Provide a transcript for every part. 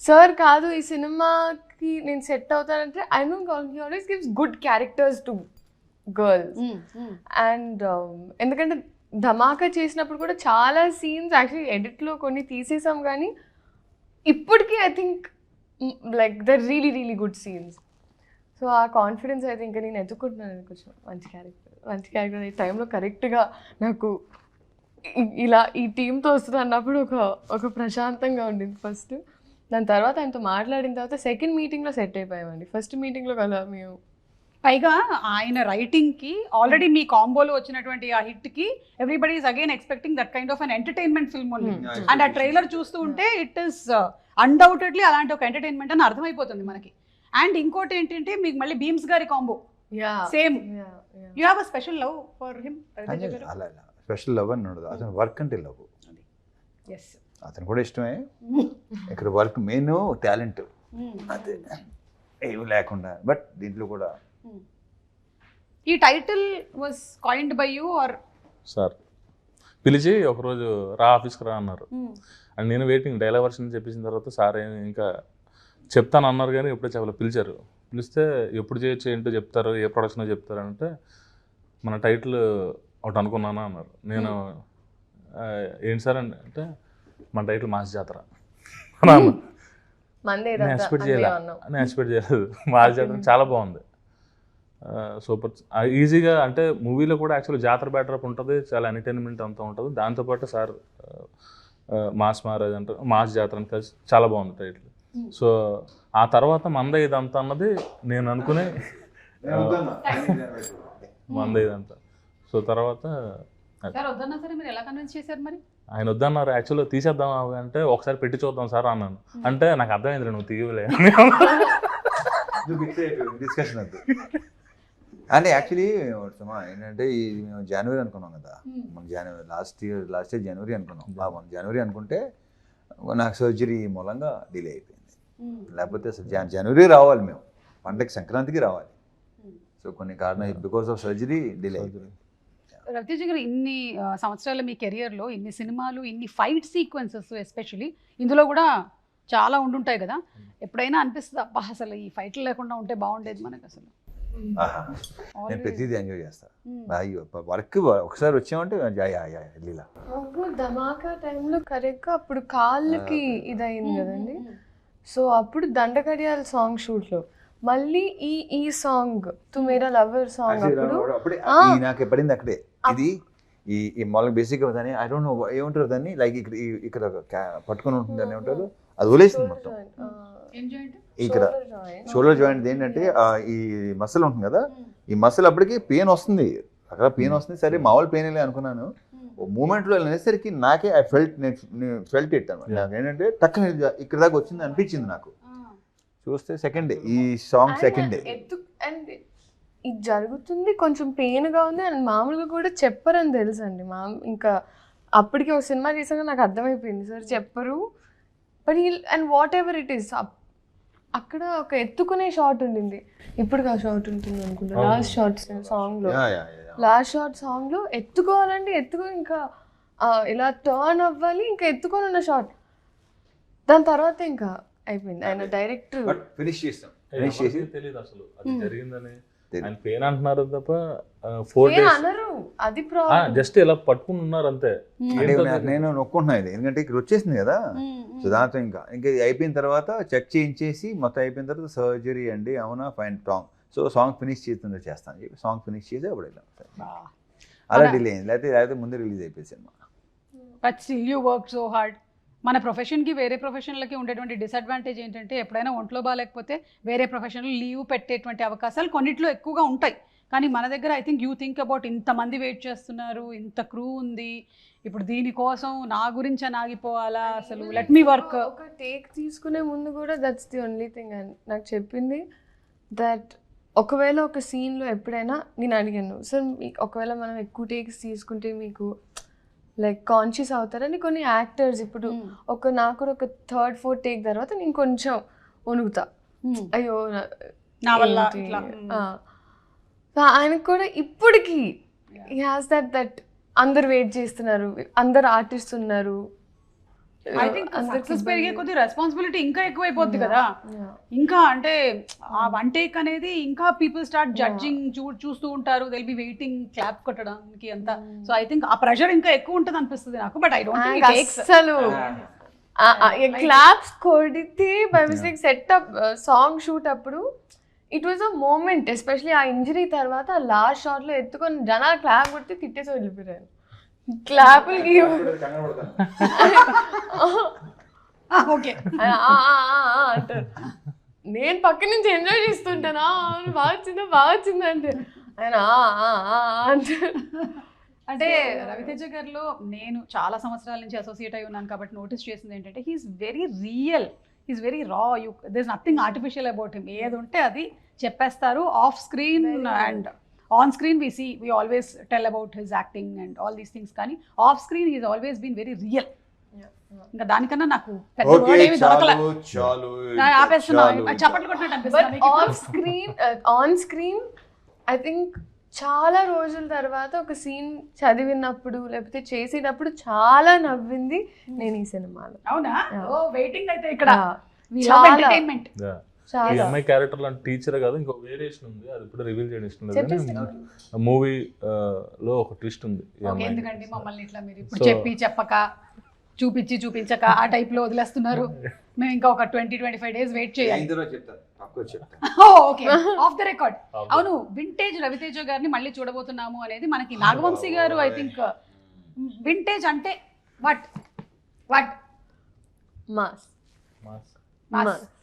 Sir కాదు ఈ సినిమాకి నేను సెట్ అవుతానంటే I know he always gives good characters to girls. And ఎందుకంటే ధమాకా చేసినప్పుడు కూడా చాలా సీన్స్ యాక్చువల్లీ ఎడిట్లో కొన్ని తీసేసాం, కానీ ఇప్పటికీ I think like the really really good scenes. So ఆ కాన్ఫిడెన్స్ అయితే ఇంకా నేను ఎత్తుకుంటున్నాను కొంచెం మంచి క్యారెక్టర్ ఈ టైంలో కరెక్ట్గా నాకు ఇలా ఈ టీంతో వస్తుంది అన్నప్పుడు ఒక ప్రశాంతంగా ఉండింది ఫస్ట్. దాని తర్వాత ఆయనతో మాట్లాడిన తర్వాత సెకండ్ మీటింగ్లో సెట్ అయిపోయామండి. ఫస్ట్ మీటింగ్లో కదా మేము. పైగా ఆయన రైటింగ్కి ఆల్రెడీ మీ కాంబోలో వచ్చినటువంటి ఆ హిట్కి everybody is again expecting that kind of an entertainment film only. And ఆ ట్రైలర్ చూస్తూ ఉంటే ఇట్ ఈస్ అన్డౌటెడ్లీ అలాంటి ఒక ఎంటర్టైన్మెంట్ అని అర్థమైపోతుంది మనకి. అండ్ ఇంకోటి ఏంటంటే మీకు మళ్ళీ భీమ్స్ గారి combo same. You have a special love for him? Special love అని ఉండదు, అతను వర్క్ అంటే లవ్. ఎస్, అతను కూడా ఇష్టమే. ఇక్కడ వర్క్ మెయిన్ టాలెంట్ అదే ఏమి లేకుండా. బట్ దీంట్లో కూడా ఈ title was coined by you are sir? పిలిచి ఒకరోజు రా ఆఫీస్కి రా అన్నారు. అండ్ నేను వెయిటింగ్ డైలాగ్ వర్షన్ చెప్పేసిన తర్వాత సార్ ఇంకా చెప్తాను అన్నారు, కానీ ఎప్పుడే చెప్పలేదు. పిలిచారు, పిలిస్తే ఎప్పుడు చేయొచ్చు ఏంటో చెప్తారు, ఏ ప్రొడక్షన్ చెప్తారు అంటే మన టైటిల్ ఒకటి అనుకున్నానా అన్నారు. నేను ఏంటి సార్ అంటే మన టైటిల్ మాస్ జాతర నేను ఎక్స్పెక్ట్ చేయలేదు. మాస్ జాతర చాలా బాగుంది, సూపర్ ఈజీగా. అంటే మూవీలో కూడా యాక్చువల్లీ జాతర బ్యాటరప్ ఉంటుంది, చాలా ఎంటర్టైన్మెంట్ అంతా ఉంటుంది. దాంతోపాటు సార్ మాస్ మహారాజ్ అంటారు, మాస్ జాతర అని కలిసి చాలా బాగుంది టైటిల్. సో ఆ తర్వాత మంద ఇదంతా అన్నది నేను అనుకునే మంద ఇదంతా. సో తర్వాత ఆయన వద్దన్నారు. యాక్చువల్గా తీసేద్దాం అంటే ఒకసారి పెట్టి చూద్దాం సార్ అన్నాను. అంటే నాకు అర్థమైంది నువ్వు తీయలే డిస్కషన్ వద్దు అంటే. యాక్చువల్లీ ఏంటంటే ఇది మేము జనవరి అనుకున్నాం కదా, మన జనవరి లాస్ట్ ఇయర్ జనవరి అనుకున్నాం. మనం జనవరి అనుకుంటే నాకు సర్జరీ మూలంగా డిలే అయిపోయింది. లేకపోతే అసలు జనవరి రావాలి, మేము పండగ సంక్రాంతికి రావాలి. సో కొన్ని కారణాలు బికాస్ ఆఫ్ సర్జరీ డిలే అయిపోయింది. రవితేజ గారు, ఇన్ని సంవత్సరాల మీ కెరియర్లో ఇన్ని సినిమాలు, ఇన్ని ఫైట్ సీక్వెన్సెస్ ఎస్పెషలీ ఇందులో కూడా చాలా ఉండుంటాయి కదా. ఎప్పుడైనా అనిపిస్తుంది అబ్బా అసలు ఈ ఫైట్లు లేకుండా ఉంటే బాగుండేది మనకు అసలు? నేను ప్రతిదీ ఎంజాయ్ చేస్తాను. వర్క్ ఒకసారి వచ్చామంటే లీలా. ధమాకా టైంలో కరెక్ట్గా అప్పుడు కాళ్ళకి ఇదయింది కదండి. సో అప్పుడు దండకడియాల సాంగ్ షూట్లో మళ్ళీ ఈ సాంగ్ తు మేరా లవర్ సాంగ్ అప్పుడు నాకు పడింది అక్కడే. ఇది ఈ మామూలుగా బేసిక్గా దాన్ని ఐ డోంట్ నో ఏమంటారు దాన్ని, లైక్ ఇక్కడ పట్టుకొని ఉంటుంది అని ఏమంటారు, అది వదిలేసింది మొత్తం. ఇక్కడ షోల్డర్ జాయింట్ ఏంటంటే ఈ మసిల్ ఉంటుంది కదా, ఈ మసిల్ అప్పటికి పెయిన్ వస్తుంది, అక్కడ పెయిన్ వస్తుంది. సరే మామూలు పెయిన్ వెళ్ళి అనుకున్నాను. మూమెంట్లో వెళ్ళేసరికి నాకే ఐ ఫెల్ట్ ఇట్ అనమాట. నాకు ఏంటంటే టక్కున ఇక్కడ దాకా వచ్చింది అనిపించింది నాకు. చూస్తే సెకండ్ డే ఈ సాంగ్ సెకండ్ డే అండ్ ఇది జరుగుతుంది, కొంచెం పెయిన్గా ఉంది. అండ్ మామూలుగా కూడా చెప్పరని తెలుసు అండి. ఇంకా అప్పటికి ఒక సినిమా చేసాక నాకు అర్థమైపోయింది సార్ చెప్పరు. But and what ever it is, అక్కడ ఒక ఎత్తుకునే షాట్ ఉండింది. ఇప్పుడు ఆ షాట్ ఉంటుంది అనుకుంటా, లాస్ట్ షార్ట్ సాంగ్లో ఎత్తుకోవాలంటే ఇంకా ఇలా టర్న్ అవ్వాలి, ఇంకా ఎత్తుకొని ఉన్న షాట్. దాని తర్వాత ఇంకా అయిపోయింది. ఆయన డైరెక్టర్ ఫినిష్ చేసి తెలియదు అసలు అది జరిగిందని. ఆయన పెయిన్ అంటున్నారు తప్ప 4 days అనరు, అది ప్రాబ్లం. జస్ట్ ఇలా పట్టుకుని ఉన్నారు అంతే. నేను నొక్కుంటున్నా ఇది, ఎందుకంటే ఇక్కడ వచ్చేసింది కదా. సో దాంతో ఇంకా అయిపోయిన తర్వాత చెక్ చేయించేసి మొత్తం అయిపోయిన తర్వాత సర్జరీ అండి అవునా fine song. So song finish చేస్తుందో చేస్తాను చెప్పి సాంగ్ ఫినిష్ చేసి అప్పుడు వెళ్ళాం. అలా డిలే అయింది, లేకపోతే ముందే రిలీజ్ అయిపోయింది cinema. But still you work so hard. మన ప్రొఫెషన్కి వేరే ప్రొఫెషన్లకి ఉండేటువంటి డిసడ్వాంటేజ్ ఏంటంటే ఎప్పుడైనా ఒంట్లో బాగాలేకపోతే వేరే ప్రొఫెషన్లో లీవ్ పెట్టేటువంటి అవకాశాలు కొన్నిట్లో ఎక్కువగా ఉంటాయి. కానీ మన దగ్గర I think you think about ఇంతమంది వెయిట్ చేస్తున్నారు, ఇంత క్రూ ఉంది, ఇప్పుడు దీనికోసం నా గురించి ఆగిపోవాలా, అసలు లెట్ మీ వర్క్. ఒక టేక్ తీసుకునే ముందు కూడా దట్స్ ది ఓన్లీ థింగ్ నాకు చెప్పింది. దట్ ఒకవేళ ఒక సీన్లో ఎప్పుడైనా నేను అడిగాను సార్, ఒకవేళ మనం ఎక్కువ టేక్స్ తీసుకుంటే మీకు లైక్ కాన్షియస్ అవుతారని కొన్ని యాక్టర్స్ ఇప్పుడు నాకు కూడా ఒక 3rd 4th టేక్ తర్వాత నేను కొంచెం వణుకుతా, అయ్యో ఆయనకు కూడా ఇప్పటికీ హీ హాస్ దట్ అందరు వెయిట్ చేస్తున్నారు, అందరు ఆర్టిస్ట్ ఉన్నారు. ఐ థింక్ సక్సెస్ పెరిగే కొద్ది రెస్పాన్సిబిలిటీ ఇంకా ఎక్కువైపోద్ది కదా. ఇంకా అంటే ఆ వన్ టేక్ అనేది ఇంకా పీపుల్ స్టార్ట్ జడ్జింగ్ చూస్తూ ఉంటారు, దిల్ బి వెయిటింగ్ క్లాప్ కొట్టడానికి అంతా. సో ఐ థింక్ ఆ ప్రెషర్ ఇంకా ఎక్కువ ఉంటుంది అనిపిస్తుంది నాకు. But I don't think it takes అసలు క్లాప్స్ కొడితే by mistake setup song shoot అప్పుడు it was a moment, especially ఆ ఇంజరీ తర్వాత లాస్ట్ షాట్ లో ఎత్తుకొని జనాలు క్లాప్ కొడితే తిట్టేసి వెళ్ళిపోయారు. క్లాపులకి ఓకే అంటారు, నేను పక్క నుంచి ఎంజాయ్ చేస్తుంటానా బాగా వచ్చిందా అంటే ఆయన అంటారు. అంటే రవితేజ గారిలో నేను చాలా సంవత్సరాల నుంచి అసోసియేట్ అయి ఉన్నాను కాబట్టి నోటీస్ చేసింది ఏంటంటే he is very real, he is very raw. There is nothing artificial about him. ఏది ఉంటే అది చెప్పేస్తారు. Off screen and on screen we always tell about his acting and all these things, కానీ off screen he's always been very real. ఇంకా దానికన్నా నాకు పెద్ద word ఏమీ దొరకలే. ఆపేస్తున్నా, చప్పట్లు కొట్టినట్టు అనిపిస్తుంది. ఆన్ స్క్రీన్ ఐ థింక్ చాలా రోజుల తర్వాత ఒక సీన్ చదివినప్పుడు లేకపోతే చేసేటప్పుడు చాలా నవ్వింది నేను ఈ సినిమాలో. అవునా? ఓ వెయిటింగ్ అయితే ఇక్కడ ఎంటర్టైన్మెంట్. ఈ అమ్మాయి క్యారెక్టర్ లాంటి టీచర్ కాదు, ఇంకో వేరియేషన్ ఉంది, అది ఇప్పుడు రివీల్ చేయడం ఇష్టం లేదు. మూవీ లో ఒక ట్విస్ట్ ఉంది. ఎందుకంటే మమ్మల్ని ఇట్లా మీరు ఇప్పుడు చెప్పక చూపించక ఆ టైప్ లో వదిలేస్తున్నారు. మేము ఇంకా ఒక 20-25 days వెయిట్ చేయాలి. Okay, of the record. అవును, వింటేజ్ రవితేజ గారిని మళ్ళీ చూడబోతున్నాము అనేది మనకి నాగవంశీ గారు ఐ థింక్ వింటేజ్ అంటే వాట్ మాస్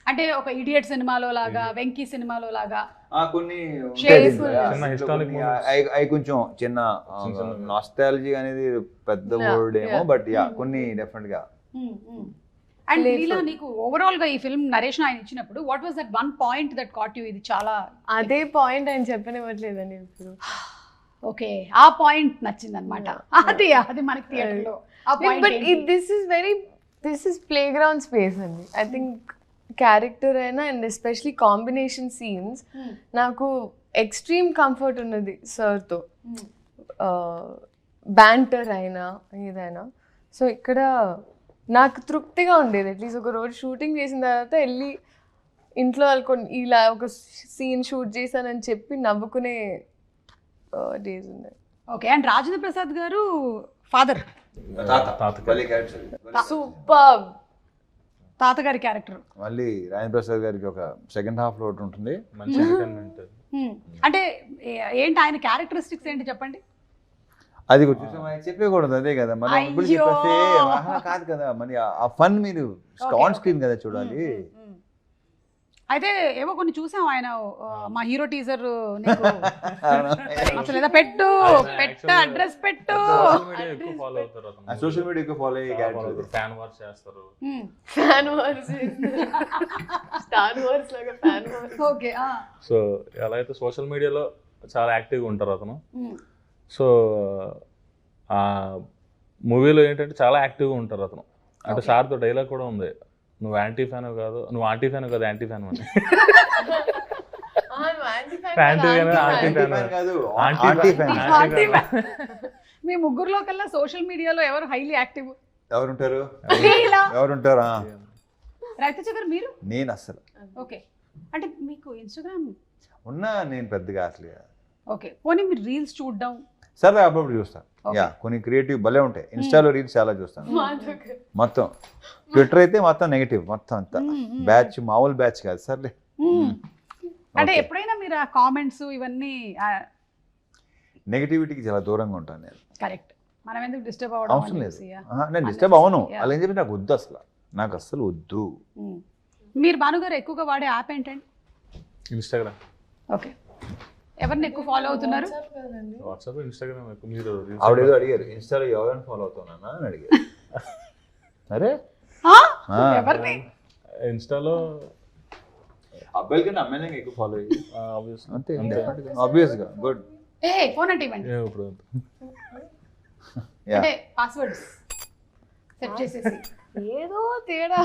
అంటే ఒక ఇడియట్ సినిమాలో లాగా, వెంకీ సినిమాలో లాగా కొన్ని హిస్టారిక్ కొంచెం చిన్న నాస్టాలజీ అనేది పెద్ద వర్డ్ ఏమో, బట్ యా కొన్ని డెఫినెట్ గా. అండ్ లీలా, నీకు ఓవరాల్ గా ఈ ఫిల్మ్ నరేషన్ ఆయన ఇచ్చినప్పుడు what was that one point that caught you? ఇది చాలా అదే పాయింట్ ఆయన చెప్పనివ్వట్లేదండి ఇప్పుడు. ఓకే, ఆ పాయింట్ నచ్చింది అనమాట. అది మనకి థియేటర్ లో ఆ point. But this is play ground space అండి. ఐ థింక్ క్యారెక్టర్ అయినా అండ్ ఎస్పెషలీ కాంబినేషన్ సీన్స్ నాకు ఎక్స్ట్రీమ్ కంఫర్ట్ ఉన్నది సార్తో, బ్యాంటర్ అయినా ఏదైనా. సో ఇక్కడ నాకు తృప్తిగా ఉండేది. అట్లీస్ట్ ఒక రోజు షూటింగ్ చేసిన తర్వాత వెళ్ళి ఇంట్లో వాళ్ళకొని ఇలా ఒక సీన్ షూట్ చేశానని చెప్పి నవ్వుకునే డేస్ ఉన్నాయి. ఓకే, అండ్ రాజేంద్ర ప్రసాద్ గారు ఫాదర్, సూపర్ తాతగారి క్యారెక్టర్. మళ్ళీ రాజేంద్ర ప్రసాద్ గారికి ఒక సెకండ్ హాఫ్ లో ఒకటి ఉంటుంది. అంటే ఏంటి ఆయన క్యారెక్టరిస్టిక్స్ ఏంటి చెప్పండి. అది చెప్పకూడదు, అదే కదా మనం ఇప్పుడు చెప్పేస్తే కాదు కదా, మరి ఆ ఫన్ మీరు ఆన్ స్క్రీన్ కదా చూడాలి. అయితే ఏవో కొన్ని చూసాం ఆయన మా హీరో టీజర్ అసలు ఏదో పెట్టు అడ్రస్ పెట్టు, సోషల్ మీడియా ఎక్కువ ఫాలో అయ్యే ఫ్యాన్ వార్స్ చేస్తారు. ఓకే, సో ఎలా అయితే సోషల్ మీడియాలో చాలా యాక్టివ్గా ఉంటారు అతను. సో ఆ మూవీలో ఏంటంటే చాలా యాక్టివ్గా ఉంటారు అతను. అంటే సార్తో డైలాగ్ కూడా ఉంది, నువ్వు యాంటీ ఫ్యాన్ కాదు, నువ్వు ఆంటీ ఫ్యాన్ కాదు, యాంటీ ఫ్యాన్ అని. మీ ముగ్గురులో కల్లా సోషల్ మీడియాలో ఎవరు హైలీ యాక్టివ్? ఎవరుంటారు? రవితేజ గారు, మీరు? నేను అసలు. ఓకే, అంటే మీకు ఇన్స్టాగ్రామ్ ఉన్నా నేను పెద్దగా అసలు. ఓకే, పోనీ మీరు రీల్స్ చూడడం? సరే, అప్పుడప్పుడు చూస్తాను. యా, కొన్ని క్రియేటివ్ భలే ఉంటాయి. ఇన్స్టాలో రీల్స్ చాలా చూస్తాను. మొత్తం ట్విట్టర్ అయితే మొత్తం నెగిటివ్, మొత్తం అంతా బ్యాచ్, మామూలు బ్యాచ్ కాదు. సర్లే, అంటే ఎప్పుడైనా మీరు ఆ కామెంట్స్ ఇవన్నీ నెగిటివిటీకి చాలా దూరంగా ఉంటాను నేను. కరెక్ట్, మనం ఎందుకు డిస్టర్బ్ అవ్వడం అవసరం లేదు. నేను డిస్టర్బ్ అవ్వను. అలా ఏం చెప్పి నాకు వద్దు, అసలు నాకు అస్సలు వద్దు. మీరు భానుగారు ఎక్కువగా వాడే యాప్ ఏంటండి? ఇన్స్టాగ్రామ్. ఓకే, ఎవరిని ఎక్కువ ఫాలో అవుతున్నారు? WhatsApp, Instagram. మీరు ఆవిడేదో అడిగారు, ఇన్స్టాలో ఎవరిని ఫాలో అవుతున్నా అని అడిగారు. అరే ఎవరిని? ఇన్స్టాలో అబ్బాయిల కన్నా అమ్మాయిలకి ఎక్కువ ఫాలో అయ్యి అంతే, ఆబ్వియస్ గా. గుడ్. ఫోన్ అంటే ఇవ్వండి, అంటే పాస్వర్డ్స్ సెట్ చేసేసి. ఏదో తేడా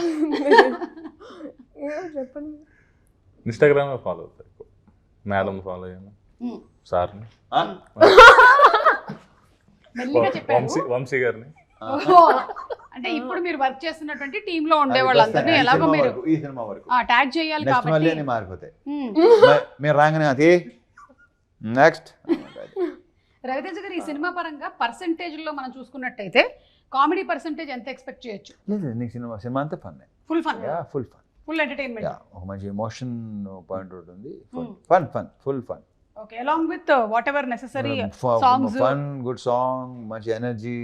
చెప్పండి. ఇన్స్టాగ్రామ్ ఫాలో అవుతారు, మేడం ఫాలో అయ్యాను, సార్ని, మెల్లిగా చెప్పారు, వంశీ గారిని. అంటే ఇప్పుడు మీరు వర్క్ చేస్తున్నటువంటి టీమ్ లో ఉండే వాళ్ళందరినీ ఎలాగో మీరు ఈ సినిమా వరకు ట్యాగ్ చేయాలి నెక్స్ట్ కాబట్టి మళ్ళీ అన్ని మారిపోతాయి. మీరు రాగానే అది నెక్స్ట్. రవితేజ గారు ఈ సినిమా పరంగా పర్సెంటేజ్ లో మనం చూసుకున్నట్టయితే కామెడీ పర్సెంటేజ్ ఎంత ఎక్స్పెక్ట్ చేయొచ్చు? లేదు నీకు సినిమా అంతా fun. Full fun, full fun, full entertainment. ఒక మంచి ఎమోషన్ పాయింట్ ఉంటుంది. Fun fun full fun. Okay, along with what ever necessary songs, fun, good song, మంచి ఎనర్జీ,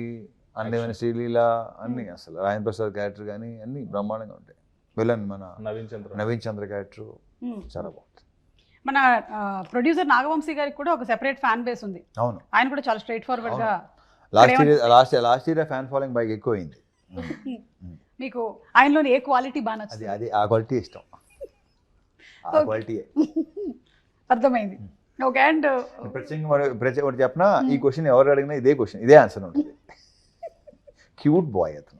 అందమైన శ్రీలీల అన్ని. అసలు రాజేంద్ర ప్రసాద్ క్యారెక్టర్ కానీ అన్ని బ్రహ్మాండంగా ఉంటాయి. విలన్ మన నవీన్ చంద్ర క్యారెక్టర్ చాలా బాగుంటుంది. మన ప్రొడ్యూసర్ నాగవంశీ గారికి కూడా ఒక సెపరేట్ ఫ్యాన్ బేస్ ఉంది. అవును, ఆయన కూడా చాలా స్ట్రైట్ ఫార్వర్డ్ గా. లాస్ట్ ఇయర్ ఫ్యాన్ ఫాలోయింగ్ బాగా ఎక్కువ అయింది. మీకు ఆయనలోని ఏ క్వాలిటీ బాగా నచ్చింది? అది ఆ క్వాలిటీ ఇష్టం. ఆ క్వాలిటీ అర్థమైంది. ఓకే, అండ్ ప్రత్యేకంగా ఒకటి చెప్పినా, ఈ క్వశ్చన్ ఎవరు అడిగినా ఇదే క్వశ్చన్, ఇదే ఆన్సర్ ఉంటుంది. క్యూట్ బాయ్ అతను.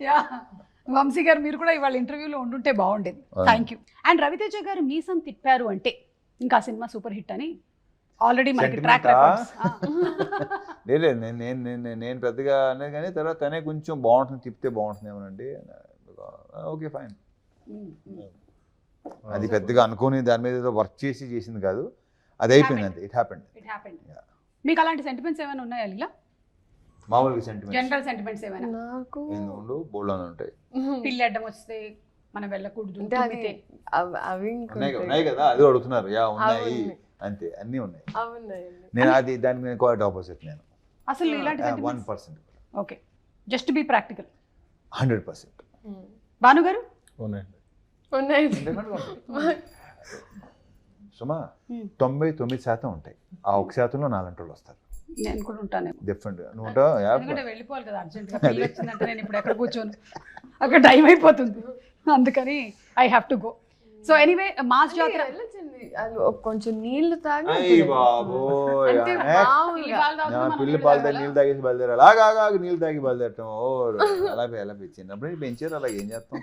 వంశీ గారు మీరు కూడా ఇవాళ ఇంటర్వ్యూలో ఉండుంటే బాగుండేది. Thank you. అండ్ రవితేజ గారు మీసం తిప్పారు అంటే ఇంకా సినిమా సూపర్ హిట్ అని ఆల్రెడీ మనకి ట్రాక్ రికార్డ్స్. లేదు, నేను పెద్దగా అనేది కానీ తర్వాత తనే కొంచెం బాగుంటుంది, తిప్పితే బాగుంటుంది ఏమోనండి. Okay fine. అది పెద్దగా అనుకోని దాని మీద ఏదో వర్క్ చేసింది కాదు, అది అయిపోయింది అంతే. It happened. మీకు అలాంటి సెంటిమెంట్స్ ఏమైనా ఉన్నాయా ఇలా? మామూలుగా సెంటిమెంట్స్, జనరల్ సెంటిమెంట్స్ ఏమైనా? నాకు ఉండు బోల్డ్ ఉంటాయి. పిల్లి అడ్డం వస్తే మనం వెళ్ళకూడదు అవి ఉన్నాయి కదా, అది అడుగుతున్నారు. ఉన్నాయి అంతే, అన్నీ ఉన్నాయి. నేను అది దానికి నేను క్వైట్ ఆపోజిట్. నేను అసలు ఇలాంటి 1%. Okay, just be practical. 100%. Bhanu గారు సుమా 99% ఉంటాయి. ఆ 1%లో 4 వాళ్ళు వస్తారు. నేను కూడా ఉంటాను డిఫరెంట్. నువ్వు ఉంటావు, వెళ్ళిపోవాలి కదా అర్జెంట్గా. పెళ్ళి వచ్చిందంటే నేను ఇప్పుడు ఎక్కడ కూర్చోను, అక్కడ టైం అయిపోతుంది. అందుకని I have to go. So anyway, mass జాతర కొంచెం నీళ్లు తాగి పిల్లి పాలు తాగి నీళ్ళు తాగేసి బయలుదేరారు. అలాగా నీళ్ళు తాగి బయలుదేరటం అలా చిన్నప్పుడు పెంచారు. అలా ఏం చేస్తాం.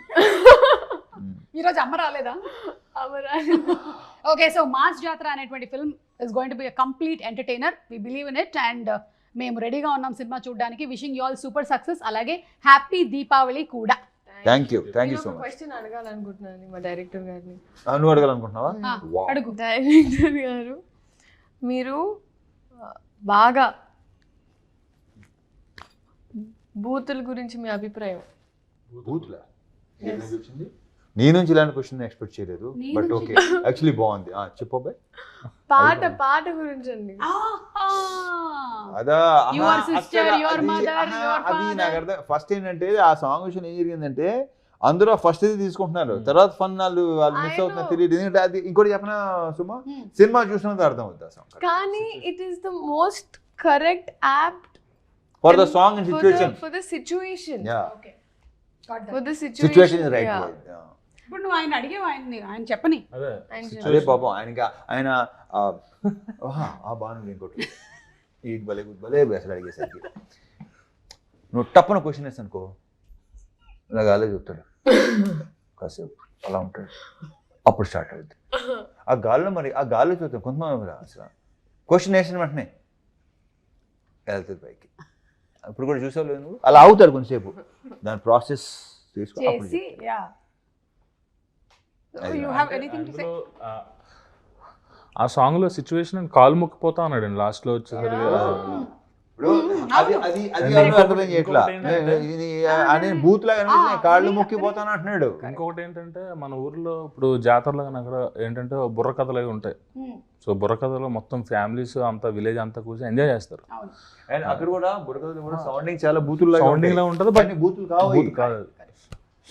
ఈరోజు అమ్మ రాలేదా? ఓకే, సో మాస్ జాతర అనేటువంటి film is going to be a complete entertainer. We believe in it and మేము రెడీగా ఉన్నాం సినిమా చూడడానికి. Wishing you all super success, అలాగే హ్యాపీ దీపావళి కూడా. Thank you so much. Question అడగాలనుకుంటున్నాను మా డైరెక్టర్ గారిని. నువ్వు అడగాలనుకుంటున్నావా? అడుగు. డైరెక్టర్ గారు, మీరు బాగా బూతుల గురించి మీ అభిప్రాయం? బూతులా? నీ నుంచి ఇలాంటి క్వశ్చన్ ఎక్స్పెక్ట్ చేయలేదు, బట్ ఓకే, యాక్చువల్లీ బాగుంది. చెప్పు. పాట గురించి అండి. అదా అది నాకు అర్థం. ఫస్ట్ ఏంటంటే ఆ సాంగ్ విషయం ఏం జరిగిందంటే, అందరూ ఫస్ట్ ఇది తీసుకుంటున్నారు, తర్వాత ఫన్ వాళ్ళు మిస్ అవుతున్నారు తెలియదు. ఎందుకంటే అది ఇంకోటి చెప్పిన సుమా, సినిమా చూసినంత అర్థం అవుతుంది ఆ సాంగ్. కానీ it is the most correct apt for the song and situation. For the situation. Okay, for the situation is right. ఇప్పుడు నువ్వు ఆయన అడిగేవా? ఆయన చెప్పని. అదే పాపం ఆయన బాను ఇంకోటి ఈ భలే అసలు అడిగేసరికి నువ్వు టప్పున క్వశ్చన్ వేసి అనుకో, ఇలా గాలే చెప్తాడు కాసేపు, అలా ఉంటాడు. అప్పుడు స్టార్ట్ అవుతుంది ఆ గాల్లో. మరి ఆ గాల్లో చూస్తాం కొంతమంది అసలు క్వశ్చన్ వేసిన వెంటనే వెళ్తుంది పైకి. ఇప్పుడు కూడా చూసావు నువ్వు, అలా అవుతాడు కొంచెంసేపు, దాని ప్రాసెస్ చేసి. ఆ సాంగ్ లో సిచ్యువేషన్ కాలు మొక్కిపోతా అన్నాడు అండి లాస్ట్ లో వచ్చేసరికి. బూత్ లాగా కాళ్ళు మొక్కిపోతాను అంటున్నాడు. ఇంకొకటి ఏంటంటే మన ఊర్లో ఇప్పుడు జాతరలో అక్కడ ఏంటంటే బుర్ర కథలు అవి ఉంటాయి. సో బుర్ర కథలో మొత్తం ఫ్యామిలీస్ అంతా విలేజ్ అంతా కూర్చొని ఎంజాయ్ చేస్తారు. అక్కడ కూడా బుర్ర కథలు కూడా సౌండింగ్ చాలా బూతులు సౌండింగ్ లా ఉంటుంది, బట్ బూతులు కాదు.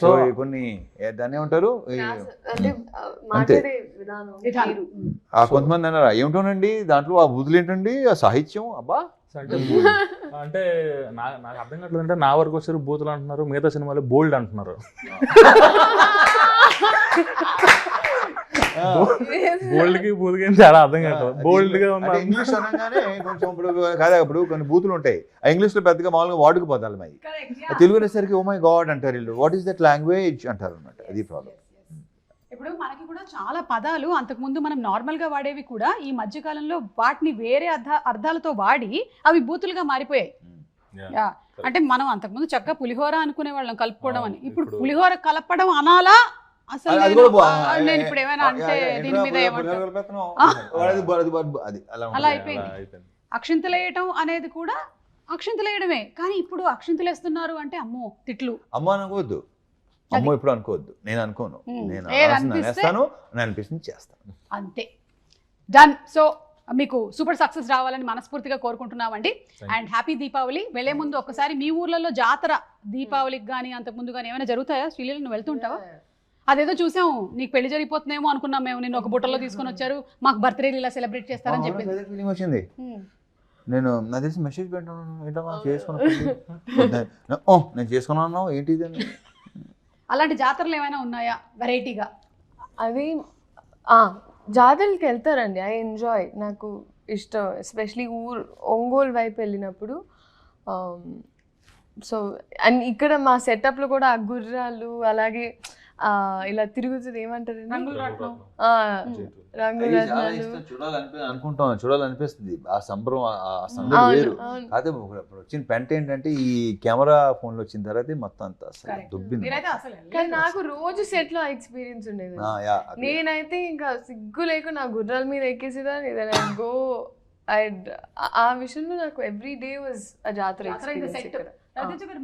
సో కొన్ని దాన్ని ఏమంటారు, కొంతమంది అన్నారా ఏమిటోనండి దాంట్లో ఆ బూతులు ఏంటండి, ఆ సాహిత్యం అబ్బా అంటే నాకు అర్థం కావట్లేదు. అంటే నా వరకు వచ్చారు బూతులు అంటున్నారు, మిగతా సినిమాలో బోల్డ్ అంటున్నారు. బోల్డ్ కి బూత్ కి చాలా అర్థం కాదు. బోల్డ్ గా ఇంగ్లీష్ అనగానే కొంచెం ఇప్పుడు కాదా, ఇప్పుడు కొన్ని బూతులు ఉంటాయి ఆ ఇంగ్లీష్ లో పెద్దగా మామూలుగా వాడుకుపోతారు. మరి తెలుగు అనేసరికి ఓ మై గాడ్ అంటారు వీళ్ళు, వాట్ ఈస్ దట్ లాంగ్వేజ్ అంటారు అనమాట. అది ప్రాబ్లం. ఇప్పుడు మనకి కూడా చాలా పదాలు అంతకుముందు మనం నార్మల్ గా వాడేవి కూడా ఈ మధ్య కాలంలో వాటిని వేరే అర్థాలతో వాడి అవి బూతులుగా మారిపోయాయి. అంటే మనం అంతకుముందు చక్కగా పులిహోర అనుకునే వాళ్ళం కలుపుకోవడం అని, ఇప్పుడు పులిహోర కలపడం అనాలా అసలు అది కూడా నేను ఇప్పుడు ఏమైనా అంటే దీని మీద ఏమంటారు అలా అయిపోయింది. అక్షింతలు వేయటం అనేది కూడా అక్షింతలు వేయడమే, కానీ ఇప్పుడు అక్షింతలు వేస్తున్నారు అంటే అమ్మో తిట్లు. అమ్మ అనుకోవద్దు, అమ్మో ఇప్పుడు అనుకోవద్దు, నేను అనుకోను, నేను వేస్తాను, నేను అనిపిస్తుంది చేస్తాను అంతే. డన్. సో మీకు సూపర్ సక్సెస్ రావాలని మనస్ఫూర్తిగా కోరుకుంటున్నామండి. And happy Deepavali. వెళ్లే ముందు ఒక్కసారి మీ ఊర్లలో జాతర దీపావళికి కానీ అంతకుముందు కానీ ఏమైనా జరుగుతాయా? శ్రీలీల నువ్వు వెళ్తుంటావా? అదేదో చూసాము, నీకు పెళ్లి జరిగిపోతుందేమో అనుకున్నాం మేము, నిన్ను ఒక బుట్టలో తీసుకొని వచ్చారు, మాకు బర్త్డే ఇలా సెలబ్రేట్ చేస్తారని చెప్పింది. ఫీలింగ్ వచ్చింది. నేను నాకు తెలిసి మెసేజ్ పెట్టాను, ఏంటమ్మా చేసుకున్నా, నేను చేసుకున్నాను ఏంటి ఇది అని. అలాంటి జాతరలు ఏమైనా ఉన్నాయా వెరైటీగా? అది జాతరలకి వెళ్తారండి, ఐ ఎంజాయ్, నాకు ఇష్టం, ఎస్పెషలీ ఒంగోలు వైపు వెళ్ళినప్పుడు. సో అండ్ ఇక్కడ మా సెటప్లో కూడా ఆ గుర్రాలు అలాగే ఇలా తిరుగుతుంది, ఏమంటారు చూడాలనిపిస్తుంది, ఆ సంబరం ఆ సందడి వేరు. కాకపోతే వచ్చిన పెంట ఏంటంటే ఈ కెమెరా ఫోన్లు వచ్చిన తర్వాత మొత్తం అంతా దుబ్బింది. కానీ నాకు రోజు సెట్ లో ఎక్స్పీరియన్స్ ఉండేది. నేనైతే ఇంకా సిగ్గు లేక నా గుర్రాల మీద ఎక్కేసేదాన్ని, గో ఆ విషయంలో నాకు ఎవ్రీ డే వాజ్ ఆ జాతర ఎక్స్పీరియన్స్.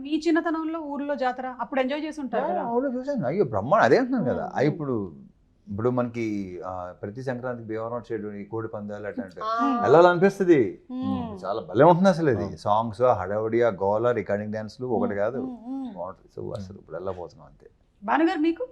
మీ చిన్నతనంలో ఊర్లో జాతర అప్పుడు ఎంజాయ్ చేసి ఉంటారు కదా? ఊళ్ళో చూసాను, అయ్యో బ్రహ్మాండం, అదే అంటున్నాను కదా. ఇప్పుడు మనకి ప్రతి సంక్రాంతికి భీమవరం సైడ్ కోడి పందాలు అట్లాంటి వెళ్ళాలనిపిస్తుంది, చాలా భలే ఉంటుంది అసలు. ఇది సాంగ్స్ హడావుడి ఆ గోల రికార్డింగ్ డాన్స్లు ఒకటి కాదు, సో అసలు ఇప్పుడు వెళ్ళబోతున్నాం అంతే. భానుగారు మీకు?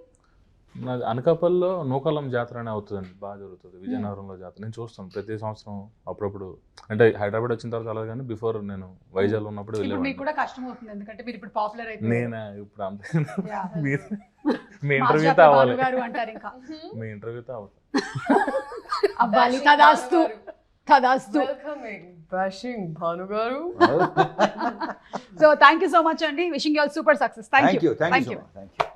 నాది అనకాపల్లిలో నూకాలం జాతర అనే అవుతుందండి, బాగా జరుగుతుంది. విజయనగరంలో జాతర నేను చూస్తాను ప్రతి సంవత్సరం అప్పుడప్పుడు. అంటే హైదరాబాద్ వచ్చిన తర్వాత అలా, కానీ బిఫోర్ నేను వైజాగ్ ఉన్నప్పుడు వెళ్ళేవాడిని. మీకు కూడా కష్టం అవుతుంది ఎందుకంటే మీరు ఇప్పుడు పాపులర్ అయిపోయారు. నేను ఇప్పుడు అంతే, మీ ఇంటర్వ్యూతో అవ్వాలి, మీ ఇంటర్వ్యూతో అవ్వాలి. అవ్వాలి. తదాస్తు తదాస్తు. భానుగారు. So thank you so much అండి. Wishing you all super success. Thank you.